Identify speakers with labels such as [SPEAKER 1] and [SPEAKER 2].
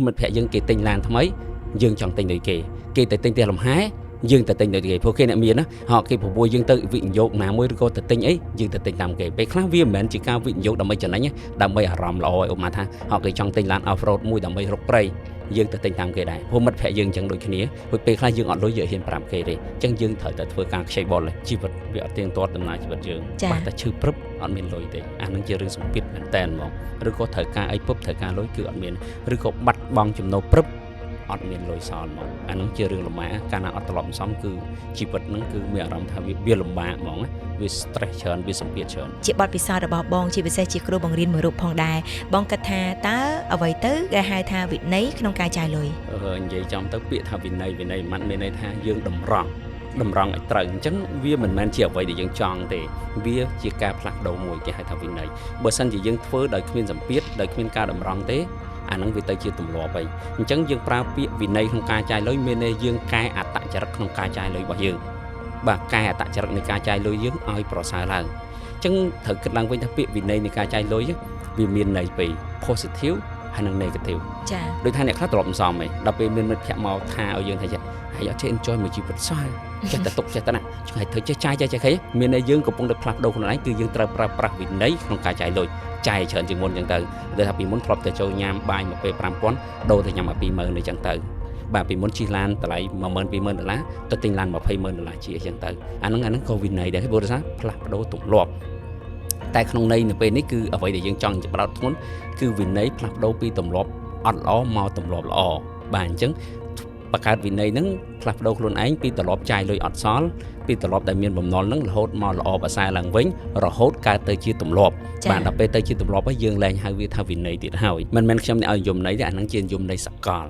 [SPEAKER 1] មិត្តភក្តិយើងគេទិញឡានថ្មីយើងចង់ទិញដូចគេទៅទិញផ្ទះលំហែយើងទៅទិញដូចគេព្រោះគេអ្នកមានណាហោះគេប្រពួយយើងទៅវិនិយោគណាមួយឬក៏ទៅទិញអីយើងទៅទិញតាមគេពេលខ្លះវាមិនមែនជាការវិនិយោគដើម្បីចំណេញដើម្បីអារម្មណ៍ល្អឲ្យឧបមាថាហោះគេចង់ទិញឡាន off road មួយដើម្បីរកព្រៃយើងទៅទិញតាមគេដែរព្រោះមិត្តភក្តិយើងអញ្ចឹងដូចគ្នាពេលខ្លះយើងអត់លុយយើងហ៊ានប្រាប់គេទេអញ្ចឹងយើងត្រូវតែធ្វើការខ្ចីបុលជីវិតវាអត់ទៀងទាត់ដំណើរជីវិតយើងបាត់តែឈឺព្រឹបអត់មានលុយទេអានឹងជារឿងសម្ពាធមែនតែនហ្មងឬក៏ត្រូវការអីពុបត្រូវការលុយគឺអត់មានឬក៏បាត់បង់ចំណូលព្រឹបអត់មានលុយសល់ហ្មងអានឹងជារឿងលំបាកកាលណាអត់ត្រឡប់សំគឺជីវិតហ្នឹងគឺមានអារម្មណ៍ថាវាលំបាកហ្មងវា stress ច្រើនវាសម្ពាធច្រើន
[SPEAKER 2] ជាបទពិសោធន៍របស់បងជាពិសេសជាគ្រូបង្រៀនមួយរូបផងដែរបងគិតថាតើអ្វីទៅគេហៅថាវិន័យក្នុងការចាយលុយ
[SPEAKER 1] និយាយចំទៅពាក្យថាវិន័យមិនមានន័យថាយើងតម្រង់ឲ្យត្រូវអញ្ចឹងវាមិនមែនជាអ្វីដែលយើងចង់ទេវាជាការផ្លាស់ប្ដូរមួយគេហៅថាវិន័យបើសិនជាយើងធ្វើដោយគ្មានសម្ពាធដោយគ្មានការតម្រង់ទេអានឹងវាទៅជាទម្លាប់ហើយអញ្ចឹងយើងប្រើពាក្យវិន័យក្នុងការចាយលុយមានន័យយើងកែអត្តចរិតក្នុងការចាយលុយរបស់យើងបាទកែអត្តចរិតនៃការចាយលុយយើងឲ្យប្រសើរឡើងអញ្ចឹងត្រូវគិតឡើងវិញថាពាក្យវិន័យនៃការចាយលុយវាមានន័យពីរ positive ហើយនិង negative
[SPEAKER 2] ចា៎
[SPEAKER 1] ដូចថាអ្នកខ្លះទ្រព្យមិនសមឯងដល់ពេលមានមិត្តភក្តិមកថាឲ្យយើងថាហើយអត់ចេះ enjoy មួយជីវិតសោះចេះតែទុកចេះតែណាឆ្ងាយធ្វើចេះចាយចេះមានន័យយើងកំពុងតែផ្លាស់ប្ដូរខ្លួនឯងគឺយើងត្រូវប្រើប្រាស់វិន័យក្នុងការចាយលុយចាយច្រើនជាងមុនអញ្ចឹងទៅដូចថាពីមុនធ្លាប់តែចូលញ៉ាំបាយមួយពេល 5,000 ដូរទៅញ៉ាំឲ្យ 20,000 អញ្ចឹងទៅបាទពីមុនជិះឡានតម្លៃ $10,000 $20,000 ទៅទិញឡាន $20,000 ជាអញ្ចឹងទៅអាហ្នឹងក៏វិន័យដែរព្រោះថាផ្លាស់ប្ដូរទម្លាប់តែក្នុងន័យនៅពេលនេះគឺអ្វីដែលយើងចង់បដោតធ្ងន់គឺវិន័យផ្លាស់ប្ដូរពីទម្លាប់អត់ល្អមកទម្លាប់ល្អបាទអញ្ចឹងបង្កើតវិន័យហ្នឹងផ្លាស់ប្ដូរខ្លួនឯងពីទម្លាប់ចាយលុយអត់សល់ពីទម្លាប់ដែលមានបំណុលហ្នឹងរហូតមកល្អប្រសើរឡើងវិញរហូតកើតទៅជាទម្លាប់បាទដល់ពេលទៅជាទម្លាប់ហើយយើងលែងហៅវាថាវិន័យទៀតហើយមិនមែនខ្ញុំអ្នកឲ្យយំន័យទេអាហ្នឹងជាយំន័យសកល